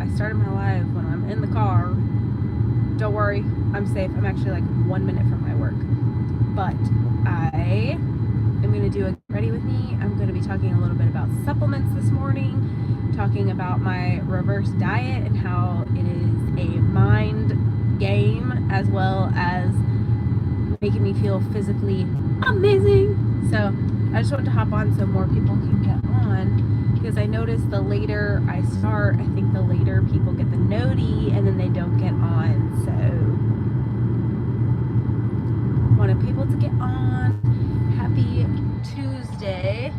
I started my live when I'm in the car. Don't worry, I'm safe. I'm actually like 1 minute from my work. But I am going to do a ready with me. I'm going to be talking a little bit about supplements this morning, talking about my reverse diet and how it is a mind game as well as making me feel physically amazing. So I just wanted to hop on so more people can get on, because I noticed the later I start, I think the later people get the noti and then they don't get on. So wanted people to get on. Happy Tuesday.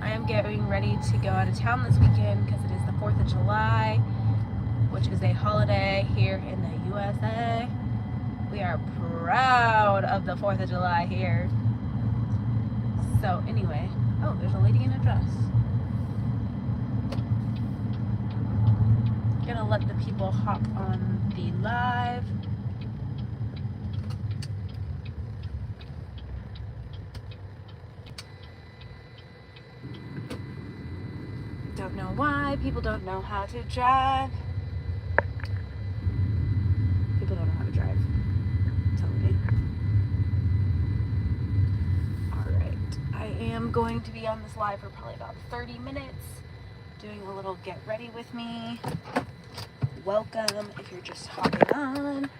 I am getting ready to go out of town this weekend because it is the 4th of July, which is a holiday here in the USA. We are proud of the 4th of July here. So anyway, oh, there's a lady in a dress. Gonna let the people hop on the live. Don't know why people don't know how to drive. People don't know how to drive. Tell me. Alright. I am going to be on this live for probably about 30 minutes. Doing a little get ready with me. Welcome if you're just hopping on.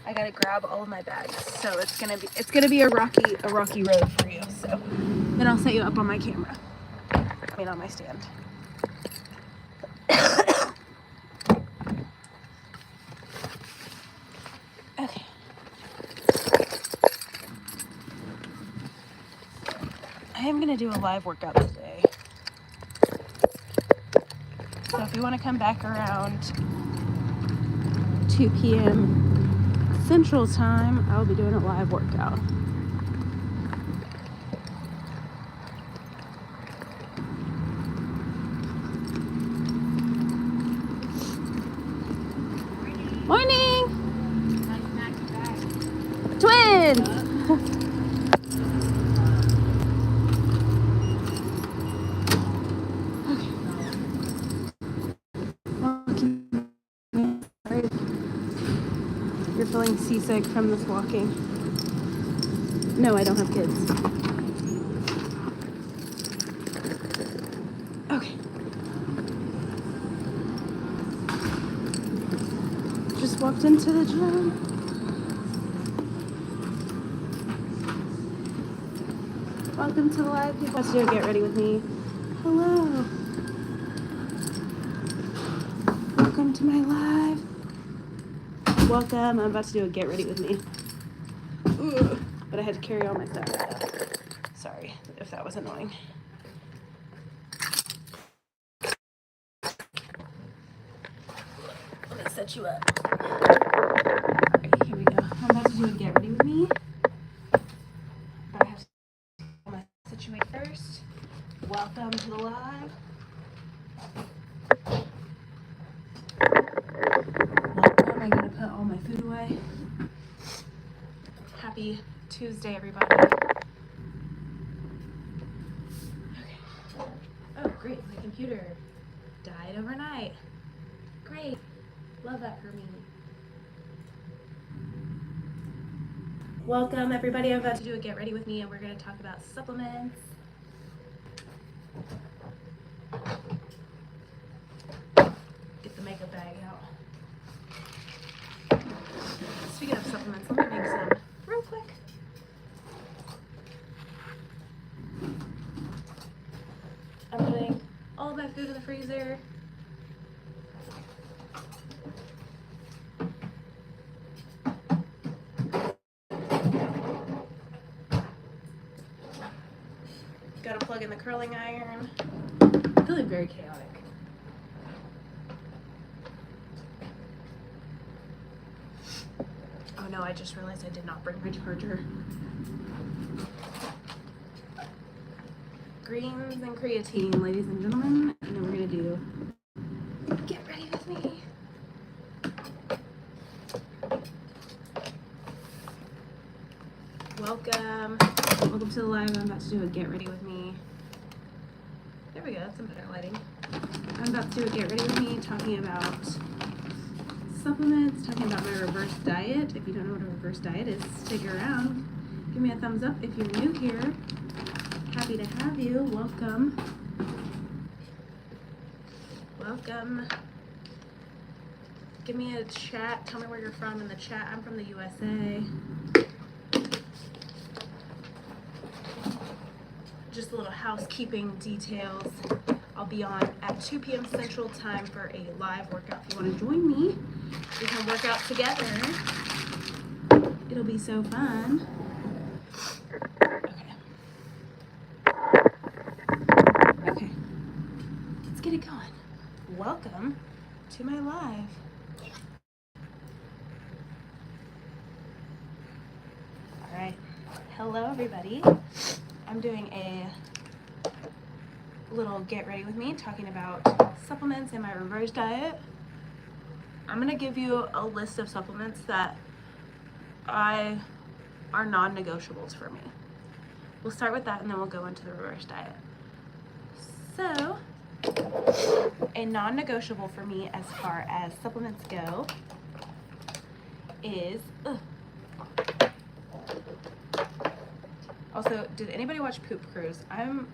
I gotta grab all of my bags. So it's gonna be a rocky road for you. So then I'll set you up on my camera. I mean on my stand. Okay. I am going to do a live workout today. So if you want to come back around 2 p.m. Central Time, I'll be doing a live workout. Morning! Twins! You're feeling seasick from this walking. No, I don't have kids. Okay. Just walked into the gym. Welcome to the live. People to do get ready with me. Hello. Welcome to my live. Welcome. I'm about to do a get ready with me. Ooh, but I had to carry all my stuff. Sorry if that was annoying. Let me set you up. Alright, here we go. I'm about to do a get ready with me. But I have to get my situation first. Welcome to the live. Welcome. I'm gonna put all my food away. Happy Tuesday, everybody. Okay. Oh, great. My computer died overnight. Great. Love that for me. Welcome, everybody. I'm about to do a get ready with me, and we're going to talk about supplements. Get the makeup bag out. Speaking of supplements, let me make some real quick. I'm putting all of my food in the freezer. Got to plug in the curling iron. I'm feeling very chaotic. Oh no, I just realized I did not bring my charger. Greens and creatine, ladies and gentlemen. And then we're going to do get ready with me. Welcome. Welcome to the live. I'm about to do a get ready with me. There we go. That's some better lighting. I'm about to do a get ready with me talking about supplements, talking about my reverse diet. If you don't know what a reverse diet is, stick around. Give me a thumbs up if you're new here. Happy to have you. Welcome. Welcome. Give me a chat. Tell me where you're from in the chat. I'm from the USA. Just a little housekeeping details. I'll be on at 2 p.m. Central Time for a live workout. If you want to join me, we can work out together. It'll be so fun. Okay. Let's get it going. Welcome to my live. All right. Hello, everybody. I'm doing a little get ready with me, talking about supplements in my reverse diet. I'm going to give you a list of supplements that are non-negotiables for me. We'll start with that and then we'll go into the reverse diet. So, a non-negotiable for me as far as supplements go is also, did anybody watch Poop Cruise? I'm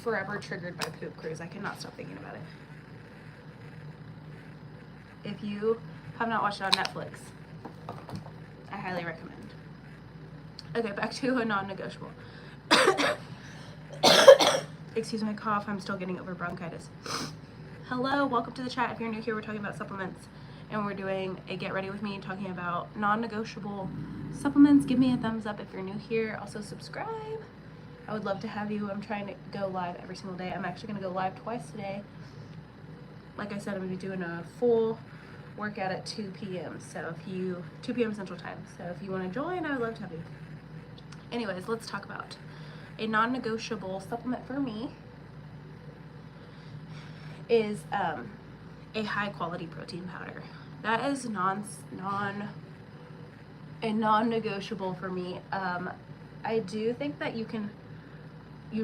forever triggered by Poop Cruise. I cannot stop thinking about it. If you have not watched it on Netflix, I highly recommend. Okay, back to a non-negotiable. Excuse my cough, I'm still getting over bronchitis. Hello, welcome to the chat. If you're new here, we're talking about supplements and we're doing a get ready with me talking about non-negotiable supplements. Give me a thumbs up if you're new here. Also subscribe. I would love to have you. I'm trying to go live every single day. I'm actually going to go live twice today. Like I said, I'm going to be doing a full workout at 2 p.m. So if you 2 p.m. Central Time. So if you want to join, I would love to have you. Anyways, let's talk about a non-negotiable supplement for me is a high quality protein powder. That is a non-negotiable for me. I do think that you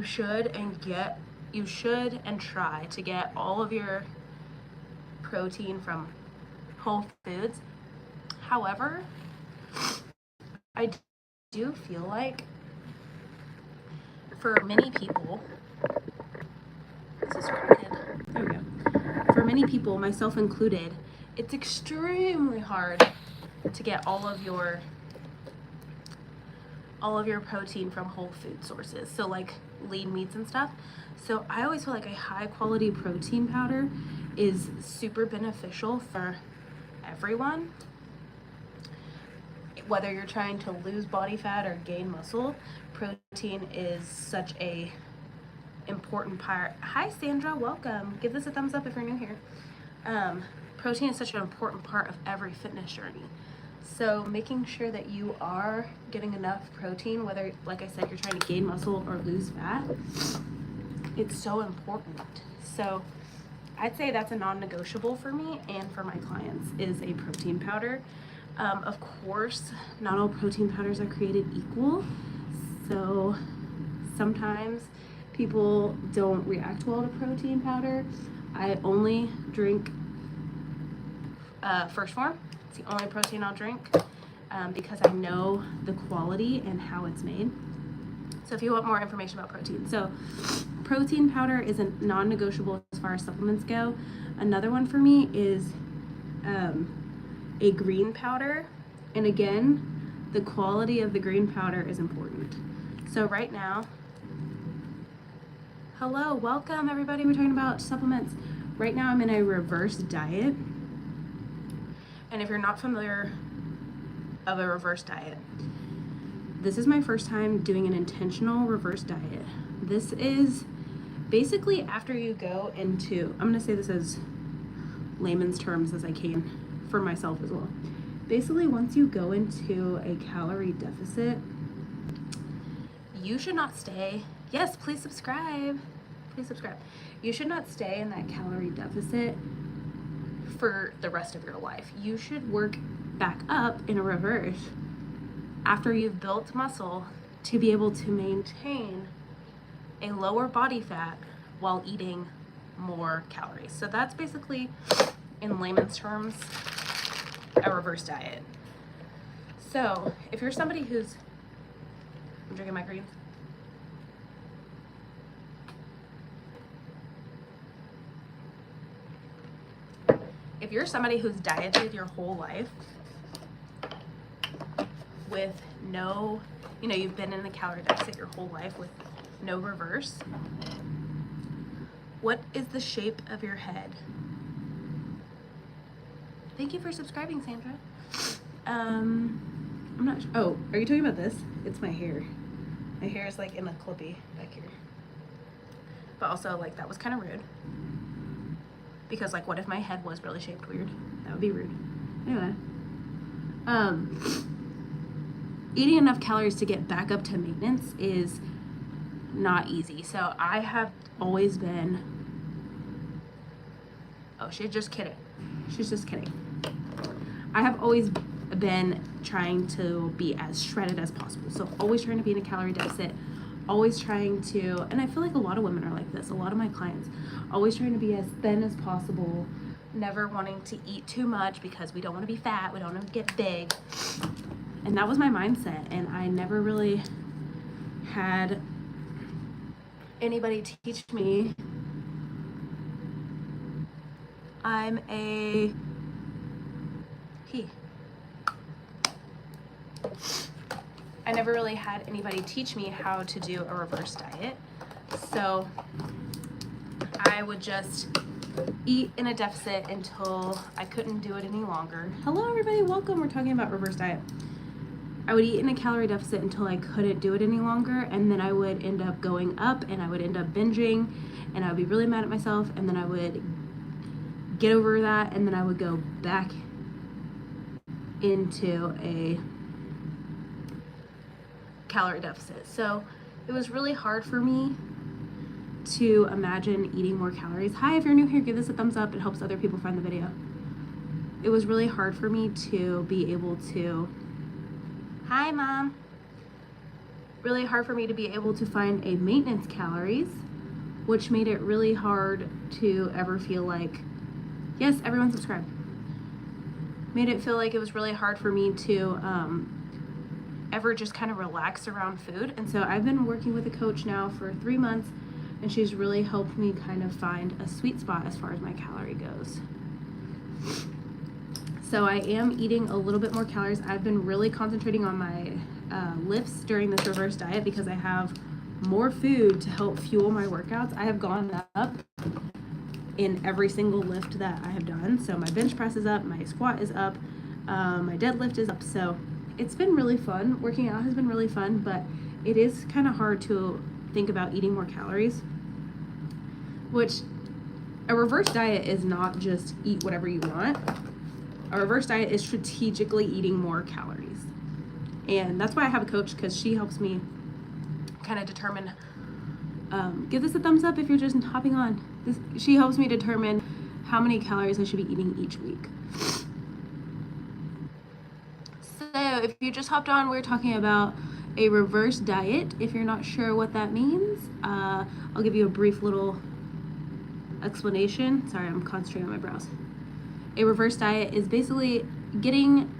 should and try to get all of your protein from whole foods. However, I do feel like for many people, this is crooked. There we go. For many people, myself included, it's extremely hard to get all of your protein from whole food sources, so like lean meats and stuff. So I always feel like a high quality protein powder is super beneficial for everyone, whether you're trying to lose body fat or gain muscle. Protein is such a important part. Hi Sandra, welcome. Give this a thumbs up if you're new here. Protein is such an important part of every fitness journey. So making sure that you are getting enough protein, whether, like I said, you're trying to gain muscle or lose fat, it's so important. So I'd say that's a non-negotiable for me and for my clients, is a protein powder. Of course, not all protein powders are created equal. So sometimes people don't react well to protein powder. I only drink First Form. It's the only protein I'll drink because I know the quality and how it's made. So if you want more information about protein. So protein powder is a non-negotiable as far as supplements go. Another one for me is a green powder. And again, the quality of the green powder is important. So right now, hello, welcome everybody. We're talking about supplements. Right now I'm in a reverse diet. And if you're not familiar of a reverse diet, this is my first time doing an intentional reverse diet. This is basically after you go into, I'm gonna say this as layman's terms as I can for myself as well. Basically, once you go into a calorie deficit, you should not stay. Yes, please subscribe. Please subscribe. You should not stay in that calorie deficit for the rest of your life. You should work back up in a reverse after you've built muscle to be able to maintain a lower body fat while eating more calories. So that's basically in layman's terms, a reverse diet. So if you're somebody who's, I'm drinking my greens. If you're somebody who's dieted your whole life with no, you've been in a calorie deficit your whole life with no reverse, what is the shape of your head? Thank you for subscribing, Sandra. I'm not sure. Oh, are you talking about this? It's my hair. My hair is like in a clippy back here. But also, like, that was kind of rude. Because, like, what if my head was really shaped weird? That would be rude. Anyway. Eating enough calories to get back up to maintenance is not easy. So I have always been, oh, she's just kidding. She's just kidding. I have always been trying to be as shredded as possible. So always trying to be in a calorie deficit, always trying to, and I feel like a lot of women are like this, a lot of my clients, always trying to be as thin as possible, never wanting to eat too much because we don't want to be fat, we don't want to get big. And that was my mindset, and I never really had anybody teach me. I'm a I never really had anybody teach me how to do a reverse diet. So I would just eat in a deficit until I couldn't do it any longer. Hello everybody, welcome. We're talking about reverse diet. I would eat in a calorie deficit until I couldn't do it any longer, and then I would end up going up and I would end up binging, and I would be really mad at myself, and then I would get over that, and then I would go back into a calorie deficit. So it was really hard for me to imagine eating more calories. Hi, if you're new here, give this a thumbs up. It helps other people find the video. It was really hard for me to be able to, hi mom, really hard for me to be able to find a maintenance calories, which made it really hard to ever feel like, yes, everyone subscribe. Made it feel like it was really hard for me to ever just kind of relax around food. And so I've been working with a coach now for 3 months, and she's really helped me kind of find a sweet spot as far as my calorie goes. So I am eating a little bit more calories. I've been really concentrating on my lifts during this reverse diet because I have more food to help fuel my workouts. I have gone up in every single lift that I have done. So my bench press is up, my squat is up, my deadlift is up. So it's been really fun. Working out has been really fun, but it is kind of hard to think about eating more calories, which a reverse diet is not just eat whatever you want. A reverse diet is strategically eating more calories. And that's why I have a coach, because she helps me kind of determine, give this a thumbs up if you're just hopping on. She helps me determine how many calories I should be eating each week. So if you just hopped on, we're talking about a reverse diet. If you're not sure what that means, I'll give you a brief little explanation. Sorry, I'm concentrating on my brows. A reverse diet is basically getting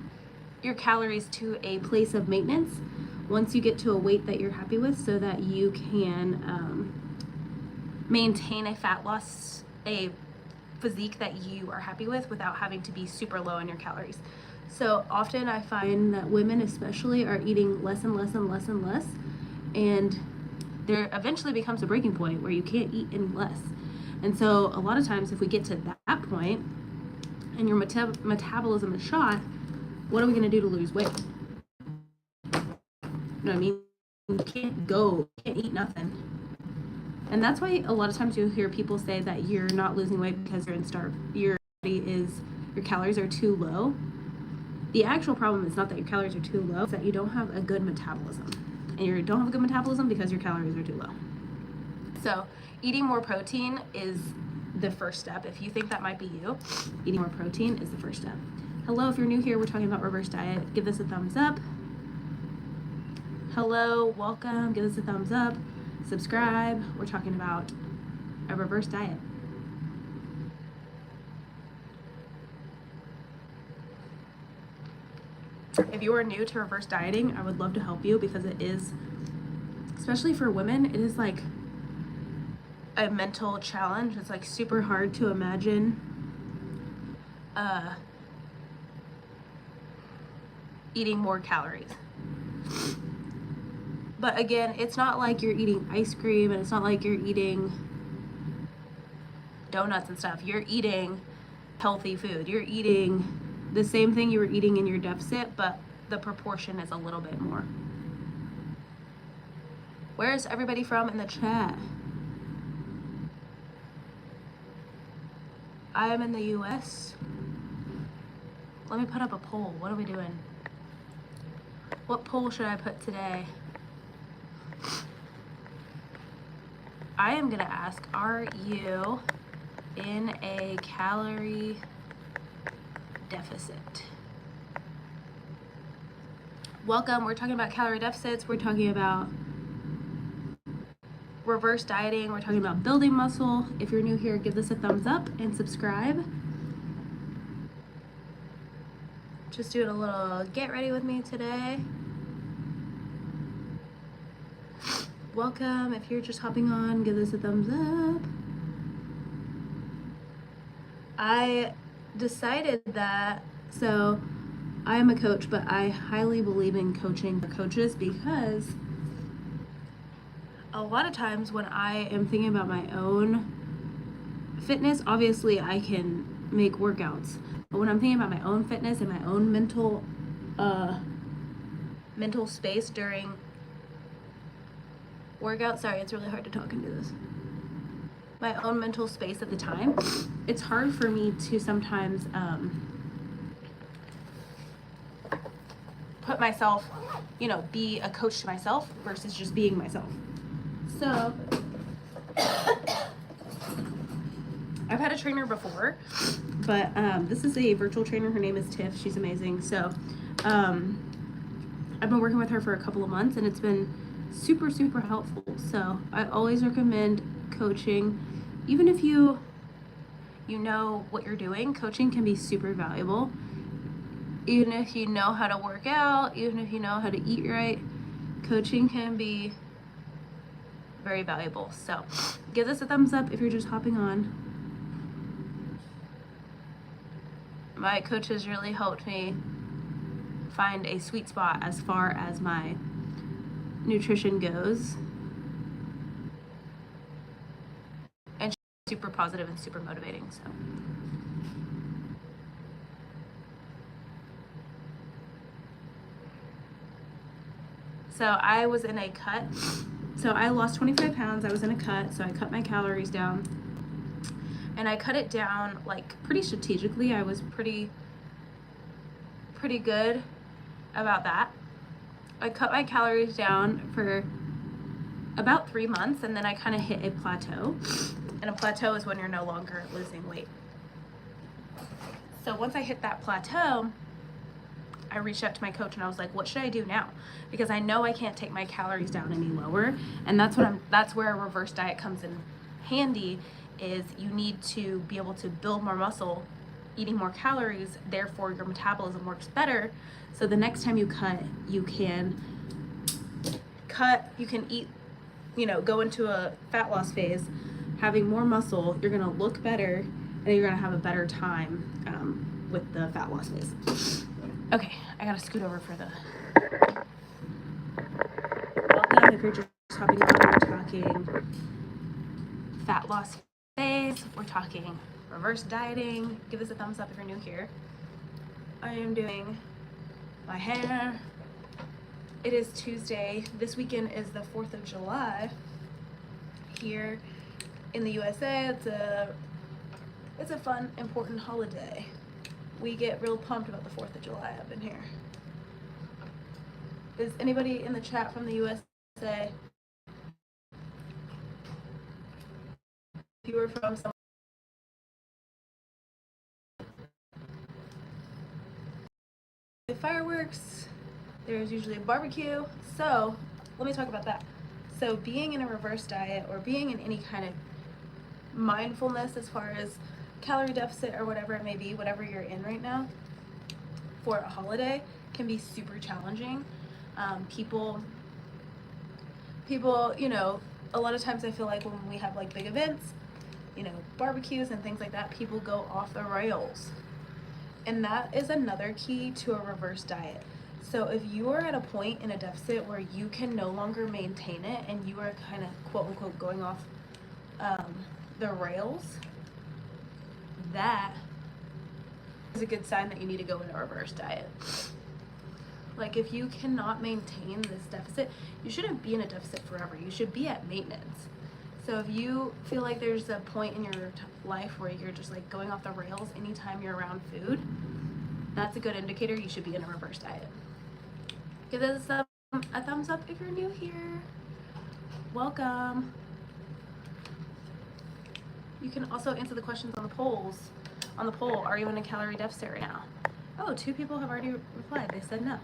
your calories to a place of maintenance once you get to a weight that you're happy with, so that you can maintain a fat loss, a physique that you are happy with without having to be super low on your calories. So often I find that women especially are eating less and less and less and less, and there eventually becomes a breaking point where you can't eat any less. And so a lot of times if we get to that point and your metabolism is shot, what are we going to do to lose weight? You know what I mean? You can't eat nothing. And that's why a lot of times you'll hear people say that you're not losing weight because you're in starve. Your calories are too low. The actual problem is not that your calories are too low, it's that you don't have a good metabolism. And you don't have a good metabolism because your calories are too low. So eating more protein is the first step. If you think that might be you, eating more protein is the first step. Hello, if you're new here, we're talking about reverse diet. Give this a thumbs up. Hello, welcome. Give this a thumbs up. Subscribe. We're talking about a reverse diet. If you are new to reverse dieting, I would love to help you, because it is, especially for women, it is like a mental challenge. It's like super hard to imagine eating more calories. But again, it's not like you're eating ice cream, and it's not like you're eating donuts and stuff. You're eating healthy food. You're eating the same thing you were eating in your deficit, but the proportion is a little bit more. Where is everybody from in the chat? I am in the US. Let me put up a poll. What are we doing? What poll should I put today? I am gonna ask, are you in a calorie deficit? Welcome. We're talking about calorie deficits. We're talking about reverse dieting. We're talking about building muscle. If you're new here, give this a thumbs up and subscribe. Just doing a little get ready with me today. Welcome. If you're just hopping on, give this a thumbs up. I decided that, so I am a coach, but I highly believe in coaching for coaches, because a lot of times when I am thinking about my own fitness, obviously I can make workouts, but when I'm thinking about my own fitness and my own mental space during workout, sorry, it's really hard to talk into this, my own mental space at the time, it's hard for me to sometimes put myself, you know, be a coach to myself versus just being myself. So I've had a trainer before, but this is a virtual trainer. Her name is Tiff. She's amazing. So I've been working with her for a couple of months, and it's been super, super helpful. So I always recommend coaching. Even if you know what you're doing, coaching can be super valuable. Even if you know how to work out, even if you know how to eat right, coaching can be very valuable. So give this a thumbs up if you're just hopping on. My coaches really helped me find a sweet spot as far as my nutrition goes. And she's super positive and super motivating. So I was in a cut. So I lost 25 pounds. I was in a cut. So I cut my calories down. And I cut it down like pretty strategically. I was pretty good about that. I cut my calories down for about 3 months, and then I kind of hit a plateau. And a plateau is when you're no longer losing weight. So once I hit that plateau, I reached out to my coach and I was like, what should I do now? Because I know I can't take my calories down any lower. And that's where a reverse diet comes in handy, is you need to be able to build more muscle, eating more calories, therefore your metabolism works better. So the next time you cut, you can eat, you know, go into a fat loss phase, having more muscle, you're gonna look better, and you're gonna have a better time with the fat loss phase. Okay, I gotta scoot over for the welcome. If you're just hopping on, we're talking fat loss phase, we're talking reverse dieting. Give us a thumbs up if you're new here. I am doing my hair. It is Tuesday. This weekend is the 4th of July here in the USA. It's a fun, important holiday. We get real pumped about the 4th of July up in here. Is anybody in the chat from the USA? If you were from some fireworks, there's usually a barbecue. So let me talk about that. So being in a reverse diet, or being in any kind of mindfulness as far as calorie deficit or whatever it may be, whatever you're in right now for a holiday, can be super challenging. People, you know, a lot of times I feel like when we have like big events, you know, barbecues and things like that, people go off the rails. And that is another key to a reverse diet. So if you are at a point in a deficit where you can no longer maintain it and you are kind of quote unquote going off the rails, that is a good sign that you need to go into a reverse diet. Like if you cannot maintain this deficit, you shouldn't be in a deficit forever. You should be at maintenance. So if you feel like there's a point in your life where you're just like going off the rails anytime you're around food, that's a good indicator you should be in a reverse diet. Give this a thumbs up if you're new here. Welcome. You can also answer the questions on the polls. On the poll, are you in a calorie deficit right now? Oh, 2 people have already replied. They said no.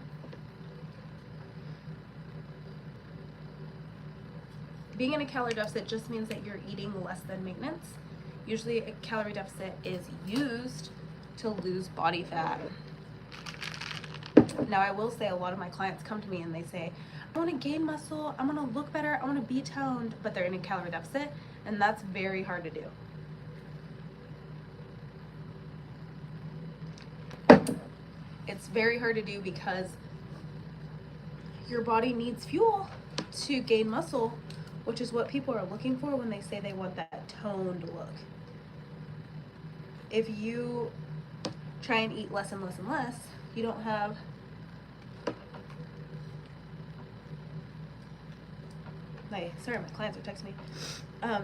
Being in a calorie deficit just means that you're eating less than maintenance. Usually a calorie deficit is used to lose body fat. Now I will say a lot of my clients come to me and they say, I want to gain muscle, I want to look better, I want to be toned, but they're in a calorie deficit, and that's very hard to do. It's very hard to do because your body needs fuel to gain muscle, which is what people are looking for when they say they want that toned look. If you try and eat less and less and less, you don't have sorry, my clients are texting me.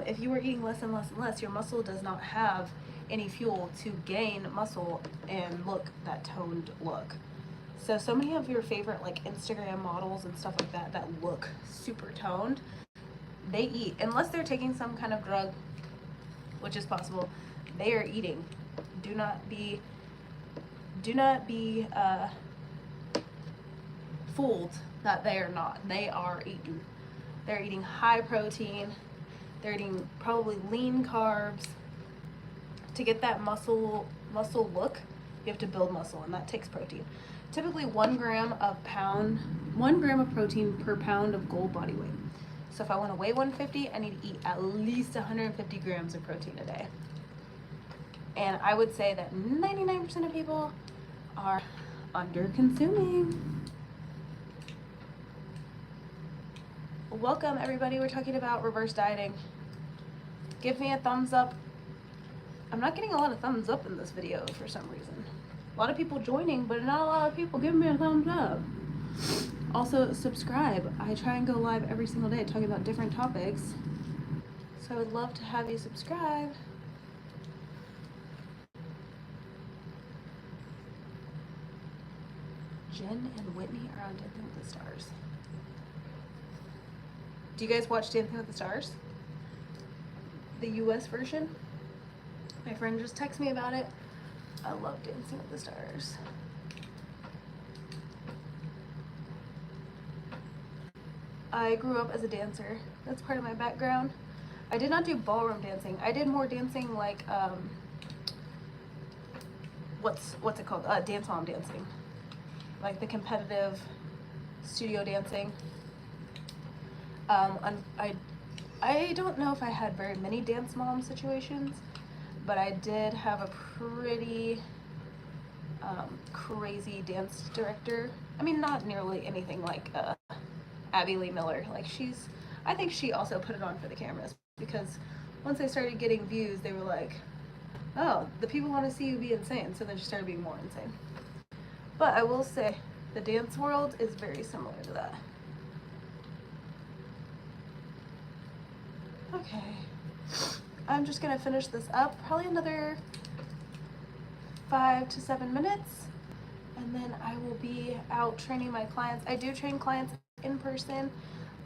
If you are eating less and less and less, your muscle does not have any fuel to gain muscle and look that toned look. So many of your favorite like Instagram models and stuff like that that look super toned, they eat, unless they're taking some kind of drug, which is possible, they are eating. Do not be fooled that they are not. They are eating. They're eating high protein. They're eating probably lean carbs. To get that muscle look, you have to build muscle, and that takes protein. Typically 1 gram of protein per pound of goal body weight. So if I want to weigh 150, I need to eat at least 150 grams of protein a day. And I would say that 99% of people are under consuming. Welcome everybody, we're talking about reverse dieting. Give me a thumbs up. I'm not getting a lot of thumbs up in this video for some reason. A lot of people joining, but not a lot of people giving me a thumbs up. Also, subscribe. I try and go live every single day talking about different topics. So I would love to have you subscribe. Jen and Whitney are on Dancing with the Stars. Do you guys watch Dancing with the Stars? The US version? My friend just texted me about it. I love Dancing with the Stars. I grew up as a dancer. That's part of my background. I did not do ballroom dancing. I did more dancing like, what's it called? Dance mom dancing. Like the competitive studio dancing. I don't know if I had very many dance mom situations, but I did have a pretty crazy dance director. I mean, not nearly anything like Abby Lee Miller. Like I think she also put it on for the cameras, because once they started getting views, they were like, oh, the people want to see you be insane. So then she started being more insane. But I will say, the dance world is very similar to that. Okay, I'm just gonna finish this up, probably another 5 to 7 minutes, and then I will be out training my clients. I do train clients in person.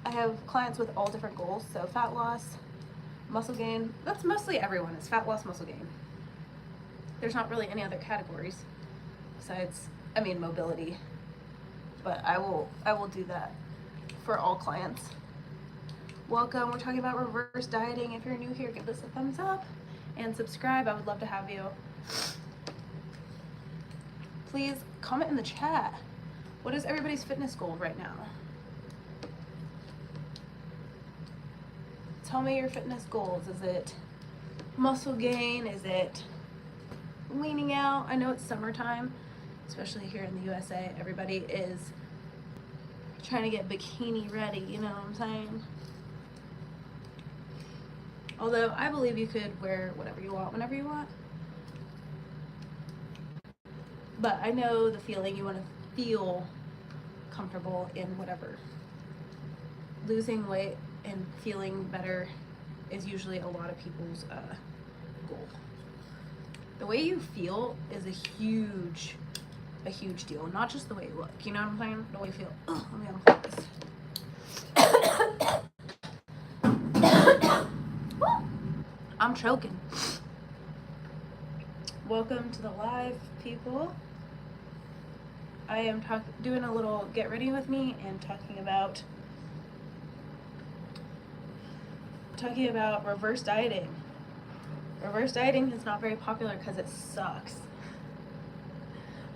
I have clients with all different goals, so fat loss, muscle gain. That's mostly everyone, is fat loss, muscle gain. There's not really any other categories besides, I mean, mobility, but I will do that for all clients. Welcome, we're talking about reverse dieting. If you're new here, give this a thumbs up and subscribe. I would love to have you. Please comment in the chat. What is everybody's fitness goal right now? Tell me your fitness goals. Is it muscle gain? Is it leaning out? I know it's summertime, especially here in the USA. Everybody is trying to get bikini ready, you know what I'm saying? Although I believe you could wear whatever you want whenever you want. But I know the feeling, you want to feel comfortable in whatever. Losing weight and feeling better is usually a lot of people's goal. The way you feel is a huge deal, not just the way you look. You know what I'm saying? The way you feel. Ugh, let me unplug this. I'm choking. Welcome to the live, people. I am doing a little get ready with me and talking about reverse dieting. Reverse dieting is not very popular because it sucks.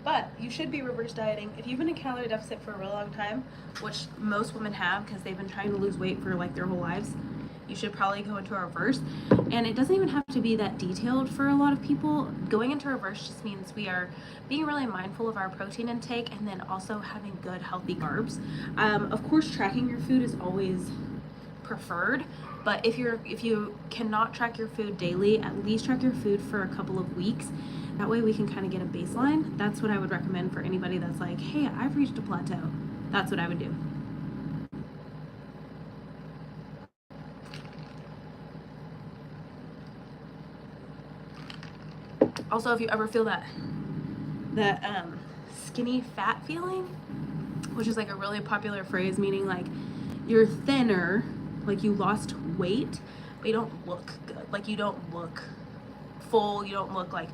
But you should be reverse dieting. If you've been in calorie deficit for a real long time, which most women have because they've been trying to lose weight for like their whole lives, you should probably go into a reverse. And it doesn't even have to be that detailed for a lot of people. Going into reverse just means we are being really mindful of our protein intake and then also having good healthy carbs. Of course, tracking your food is always preferred, but if you cannot track your food daily, at least track your food for a couple of weeks. That way we can kind of get a baseline. That's what I would recommend for anybody that's like, hey, I've reached a plateau. That's what I would do. Also, if you ever feel that skinny fat feeling, which is like a really popular phrase, meaning like you're thinner, like you lost weight, but you don't look good. Like you don't look full, you don't look like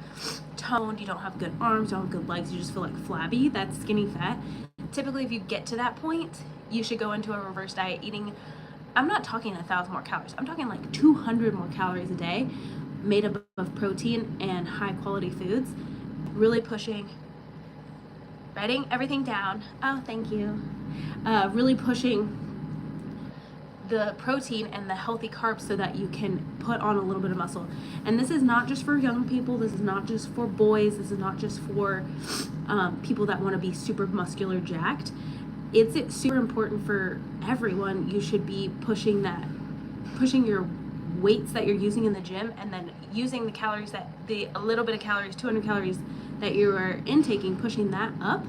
toned, you don't have good arms, you don't have good legs, you just feel like flabby. That's skinny fat. Typically, if you get to that point, you should go into a reverse diet eating, I'm not talking 1,000 more calories, I'm talking like 200 more calories a day, made up of protein and high quality foods. Really pushing, writing everything down. Oh, thank you. Really pushing the protein and the healthy carbs so that you can put on a little bit of muscle. And this is not just for young people, this is not just for boys, this is not just for people that want to be super muscular jacked. It's super important for everyone. You should be pushing your weights that you're using in the gym, and then using the calories a little bit of calories, 200 calories that you are intaking, pushing that up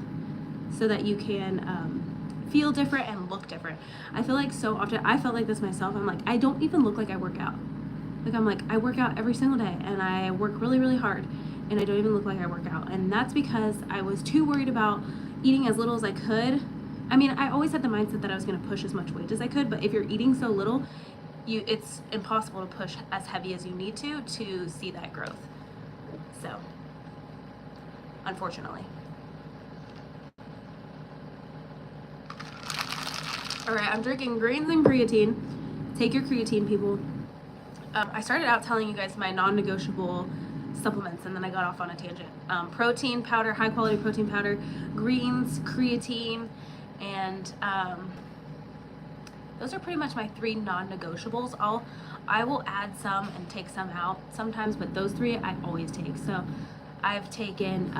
so that you can feel different and look different. I feel like so often, I felt like this myself, I'm like, I don't even look like I work out. Like I'm like, I work out every single day and I work really, really hard and I don't even look like I work out. And that's because I was too worried about eating as little as I could. I mean, I always had the mindset that I was gonna push as much weight as I could, but if you're eating so little, it's impossible to push as heavy as you need to see that growth. So, unfortunately. All right, I'm drinking greens and creatine. Take your creatine, people. I started out telling you guys my non-negotiable supplements, and then I got off on a tangent. Protein powder, high quality protein powder, greens, creatine, and those are pretty much my 3 non-negotiables. I will add some and take some out sometimes, but those 3 I always take. So I've taken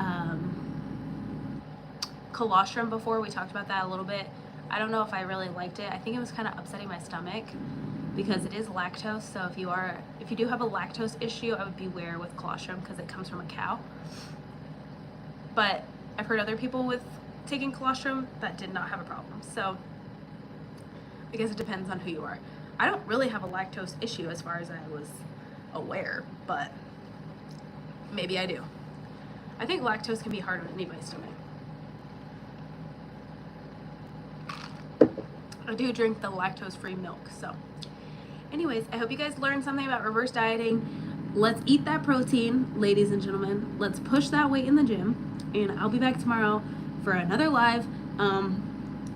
colostrum before. We talked about that a little bit. I don't know if I really liked it. I think it was kind of upsetting my stomach because it is lactose. So if you do have a lactose issue, I would beware with colostrum because it comes from a cow. But I've heard other people with taking colostrum that did not have a problem. So I guess it depends on who you are. I don't really have a lactose issue as far as I was aware, but maybe I do. I think lactose can be hard on anybody's stomach. I do drink the lactose-free milk, so. Anyways, I hope you guys learned something about reverse dieting. Let's eat that protein, ladies and gentlemen. Let's push that weight in the gym, and I'll be back tomorrow for another live.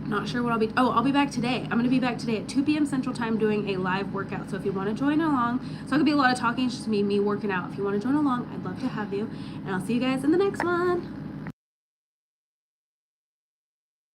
Not sure what I'll be back today. I'm going to be back today at 2 p.m. Central Time doing a live workout. So if you want to join along, so it could be a lot of talking, it's just me working out. If you want to join along, I'd love to have you. And I'll see you guys in the next one.